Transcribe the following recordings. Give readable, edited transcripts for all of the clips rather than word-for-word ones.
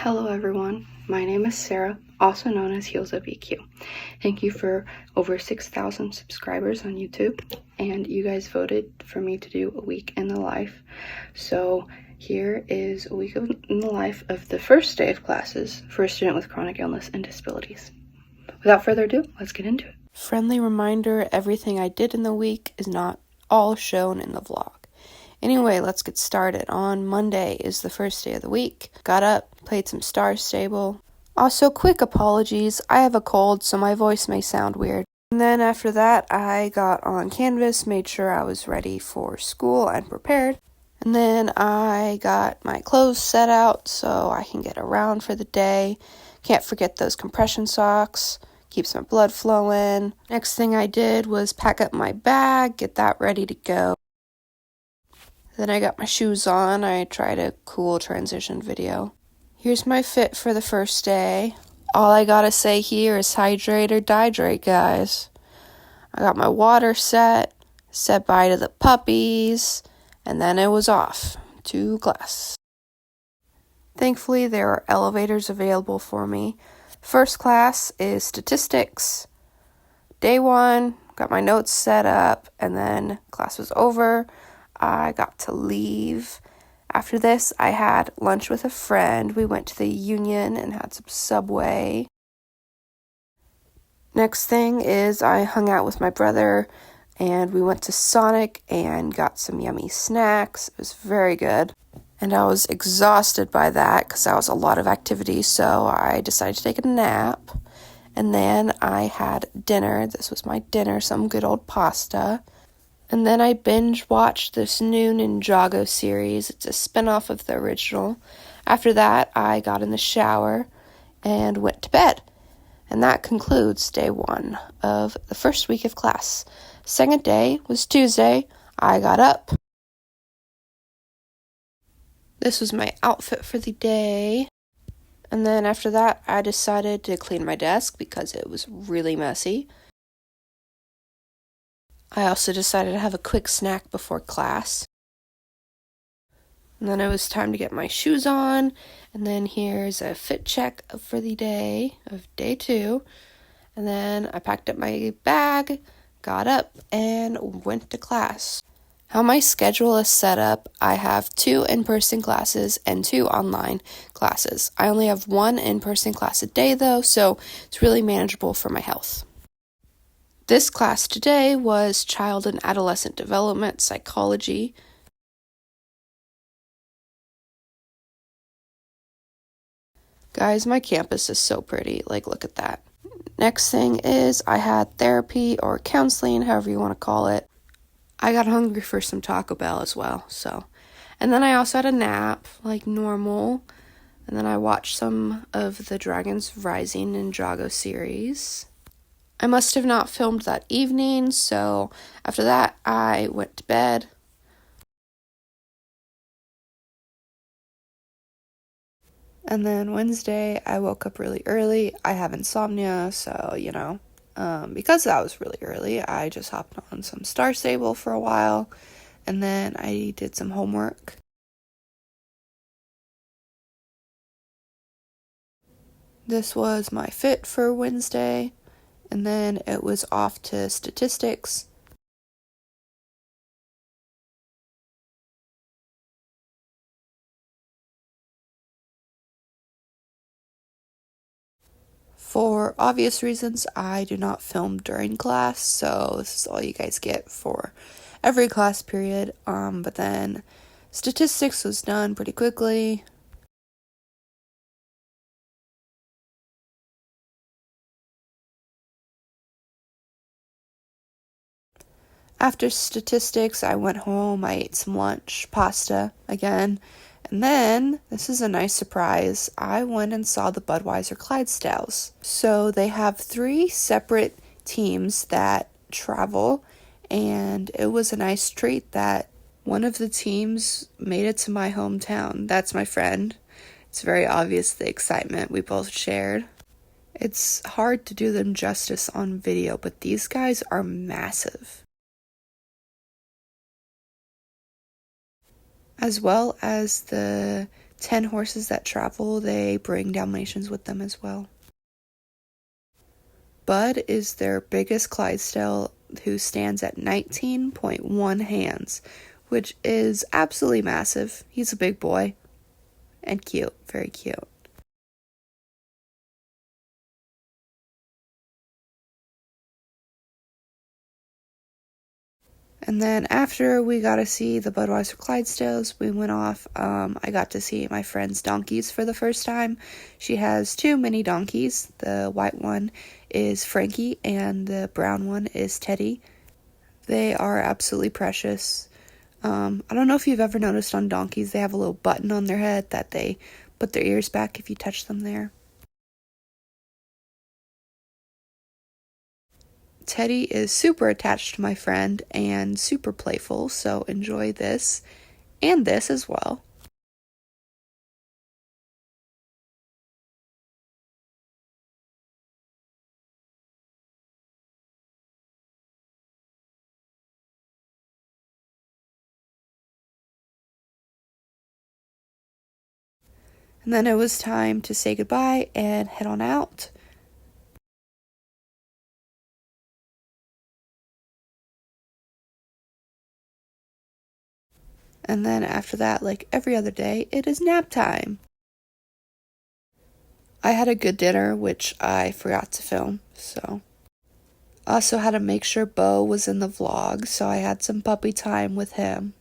Hello everyone, my name is Sarah, also known as Heels of EQ. Thank you for over 6,000 subscribers on YouTube, and you guys voted for me to do a week in the life. So here is a week in the life of the first day of classes for a student with chronic illness and disabilities. Without further ado, let's get into it. Friendly reminder, everything I did in the week is not all shown in the vlog. Anyway, let's get started. On Monday is the first day of the week. Got up, played some Star Stable. Also, quick apologies, I have a cold, so my voice may sound weird. And then after that, I got on Canvas, made sure I was ready for school and prepared. And then I got my clothes set out so I can get around for the day. Can't forget those compression socks. Keeps my blood flowing. Next thing I did was pack up my bag, get that ready to go. Then I got my shoes on. I tried a cool transition video. Here's my fit for the first day. All I gotta say here is hydrate or dihydrate, guys. I got my water set, said bye to the puppies, and then it was off to class. Thankfully, there are elevators available for me. First class is statistics. Day 1, got my notes set up, and then class was over. I got to leave. After this, I had lunch with a friend. We went to the Union and had some Subway. Next thing is I hung out with my brother and we went to Sonic and got some yummy snacks. It was very good. And I was exhausted by that because that was a lot of activity, so I decided to take a nap. And then I had dinner. This was my dinner, some good old pasta. And then I binge-watched this new Ninjago series. It's a spin-off of the original. After that, I got in the shower and went to bed. And that concludes day 1 of the first week of class. Second day was Tuesday. I got up. This was my outfit for the day. And then after that, I decided to clean my desk because it was really messy. I also decided to have a quick snack before class. And then it was time to get my shoes on. And then here's a fit check for the day of day 2. And then I packed up my bag, got up, and went to class. How my schedule is set up, I have 2 in-person classes and 2 online classes. I only have 1 in-person class a day though, so it's really manageable for my health. This class today was Child and Adolescent Development Psychology. Guys, my campus is so pretty. Look at that. Next thing is I had therapy or counseling, however you want to call it. I got hungry for some Taco Bell as well, so. And then I also had a nap, like normal. And then I watched some of the Dragons Rising Ninjago series. I must have not filmed that evening, so after that, I went to bed. And then Wednesday, I woke up really early. I have insomnia, so, because that was really early, I just hopped on some Star Stable for a while, and then I did some homework. This was my fit for Wednesday. And then it was off to statistics. For obvious reasons, I do not film during class, so this is all you guys get for every class period. But then statistics was done pretty quickly. After statistics, I went home, I ate some lunch, pasta again, and then, this is a nice surprise, I went and saw the Budweiser Clydesdales. So they have 3 separate teams that travel, and it was a nice treat that one of the teams made it to my hometown. That's my friend. It's very obvious the excitement we both shared. It's hard to do them justice on video, but these guys are massive. As well as the 10 horses that travel, they bring Dalmatians with them as well. Bud is their biggest Clydesdale, who stands at 19.1 hands, which is absolutely massive. He's a big boy and cute, very cute. And then after we got to see the Budweiser Clydesdales, we went off. I got to see my friend's donkeys for the first time. She has 2 mini donkeys. The white one is Frankie and the brown one is Teddy. They are absolutely precious. I don't know if you've ever noticed on donkeys, they have a little button on their head that they put their ears back if you touch them there. Teddy is super attached to my friend and super playful, so enjoy this and this as well. And then it was time to say goodbye and head on out. And then after that, like every other day, it is nap time. I had a good dinner, which I forgot to film, so. Also had to make sure Bo was in the vlog, so I had some puppy time with him.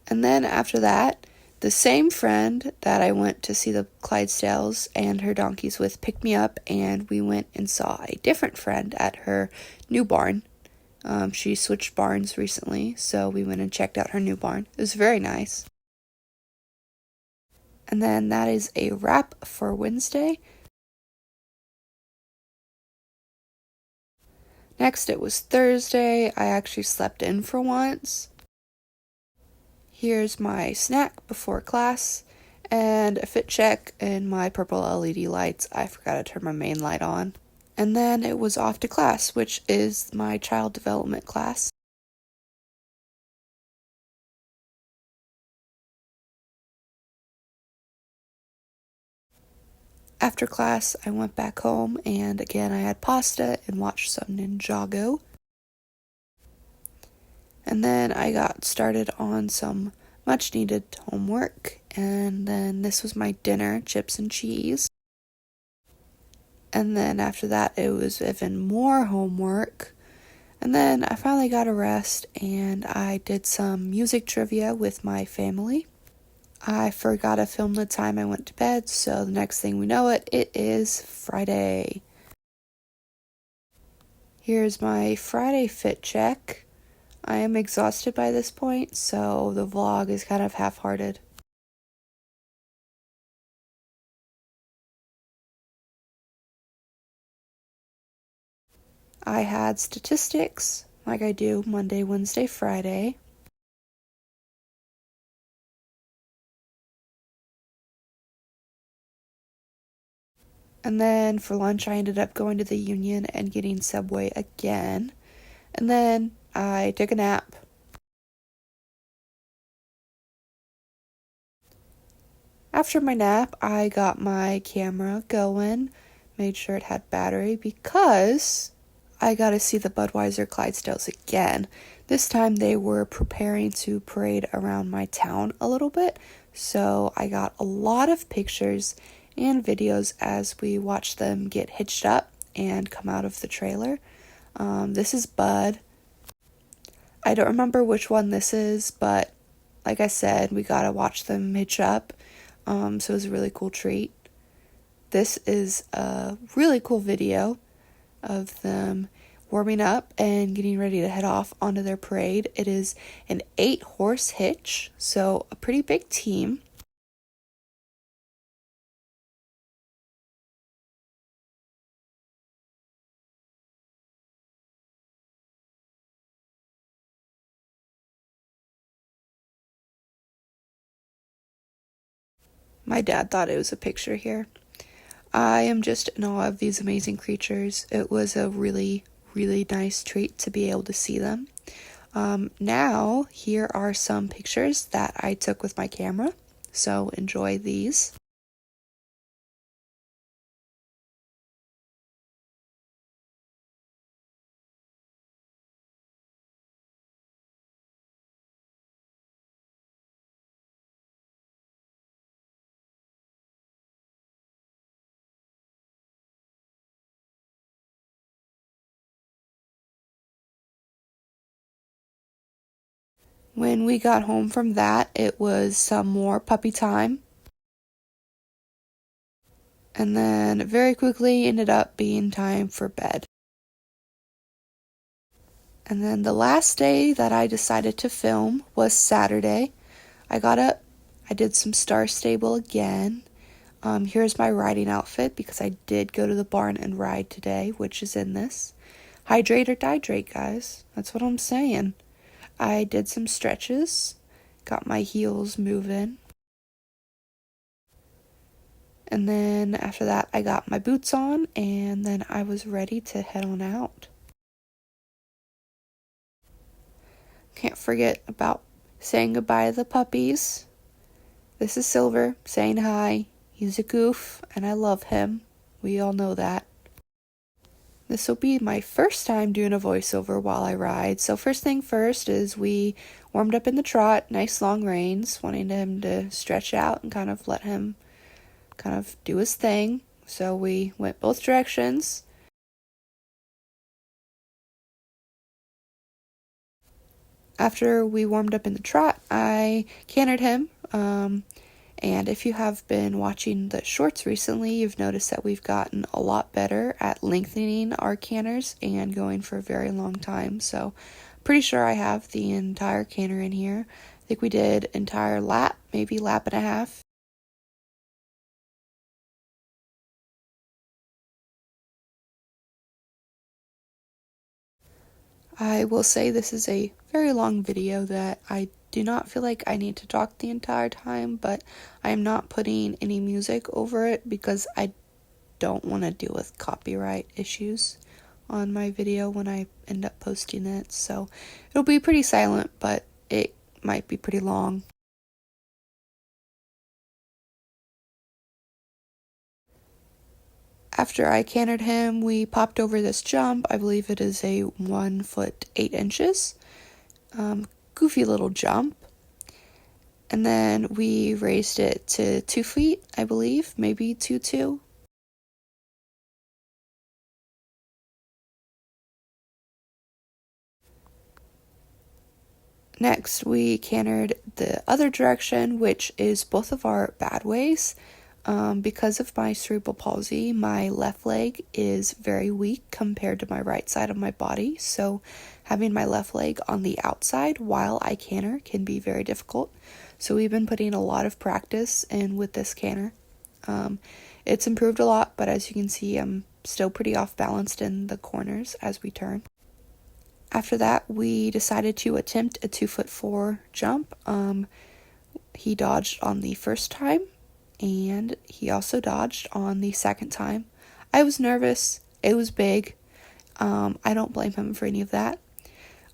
And then after that, the same friend that I went to see the Clydesdales and her donkeys with picked me up, and we went and saw a different friend at her new barn. She switched barns recently, so we went and checked out her new barn. It was very nice. And then that is a wrap for Wednesday. Next, it was Thursday. I actually slept in for once. Here's my snack before class, and a fit check and my purple LED lights. I forgot to turn my main light on. And then it was off to class, which is my child development class. After class, I went back home, and again, I had pasta and watched some Ninjago. And then I got started on some much needed homework, and then this was my dinner, chips and cheese. And then after that, it was even more homework. And then I finally got a rest, and I did some music trivia with my family. I forgot to film the time I went to bed, so the next thing we know it is Friday. Here's my Friday fit check. I am exhausted by this point, so the vlog is kind of half-hearted. I had statistics, like I do Monday, Wednesday, Friday. And then for lunch, I ended up going to the Union and getting Subway again. And then I took a nap. After my nap, I got my camera going, made sure it had battery because I got to see the Budweiser Clydesdales again. This time they were preparing to parade around my town a little bit, so I got a lot of pictures and videos as we watched them get hitched up and come out of the trailer. This is Bud. I don't remember which one this is, but like I said, we got to watch them hitch up, so it was a really cool treat. This is a really cool video of them warming up and getting ready to head off onto their parade. It is an 8-horse hitch, so a pretty big team. My dad thought it was a picture here. I am just in awe of these amazing creatures. It was a really, really nice treat to be able to see them. Now, here are some pictures that I took with my camera. so enjoy these. When we got home from that, it was some more puppy time. And then very quickly ended up being time for bed. And then the last day that I decided to film was Saturday. I got up, I did some Star Stable again. Here's my riding outfit because I did go to the barn and ride today, which is in this. Hydrate or dihydrate, guys. That's what I'm saying. I did some stretches, got my heels moving. And then after that, I got my boots on, and then I was ready to head on out. Can't forget about saying goodbye to the puppies. This is Silver saying hi. He's a goof, and I love him. We all know that. This will be my first time doing a voiceover while I ride. So first thing first is we warmed up in the trot, nice long reins, wanting him to stretch out and kind of let him kind of do his thing. So we went both directions. After we warmed up in the trot, I cantered him. And if you have been watching the shorts recently, you've noticed that we've gotten a lot better at lengthening our canters and going for a very long time. So pretty sure I have the entire canter in here. I think we did entire lap, maybe lap and a half. I will say this is a very long video that I do not feel like I need to talk the entire time, but I am not putting any music over it because I don't want to deal with copyright issues on my video when I end up posting it. So it'll be pretty silent, but it might be pretty long. After I cantered him, we popped over this jump. I believe it is a 1 foot 8 inches. Goofy little jump. And then we raised it to 2 feet, I believe, maybe 2.2. Next, we cantered the other direction, which is both of our bad ways. Because of my cerebral palsy, my left leg is very weak compared to my right side of my body. So having my left leg on the outside while I canter can be very difficult. So we've been putting a lot of practice in with this canter. It's improved a lot, but as you can see, I'm still pretty off balanced in the corners as we turn. After that, we decided to attempt a 2'4" jump. He dodged on the first time, and he also dodged on the second time. I was nervous. It was big. I don't blame him for any of that.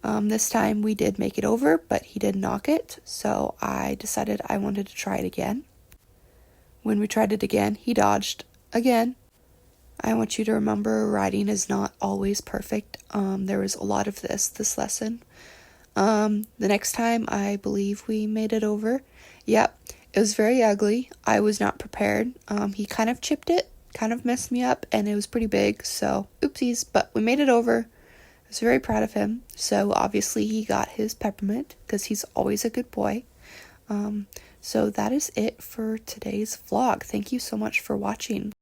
This time we did make it over, but he did knock it, so I decided I wanted to try it again. When we tried it again, he dodged again. I want you to remember riding is not always perfect. There was a lot of this lesson. The next time, I believe we made it over. Yep, it was very ugly. I was not prepared. He kind of chipped it, kind of messed me up, and it was pretty big, so oopsies, but we made it over. I was very proud of him. So obviously he got his peppermint because he's always a good boy. So that is it for today's vlog. Thank you so much for watching.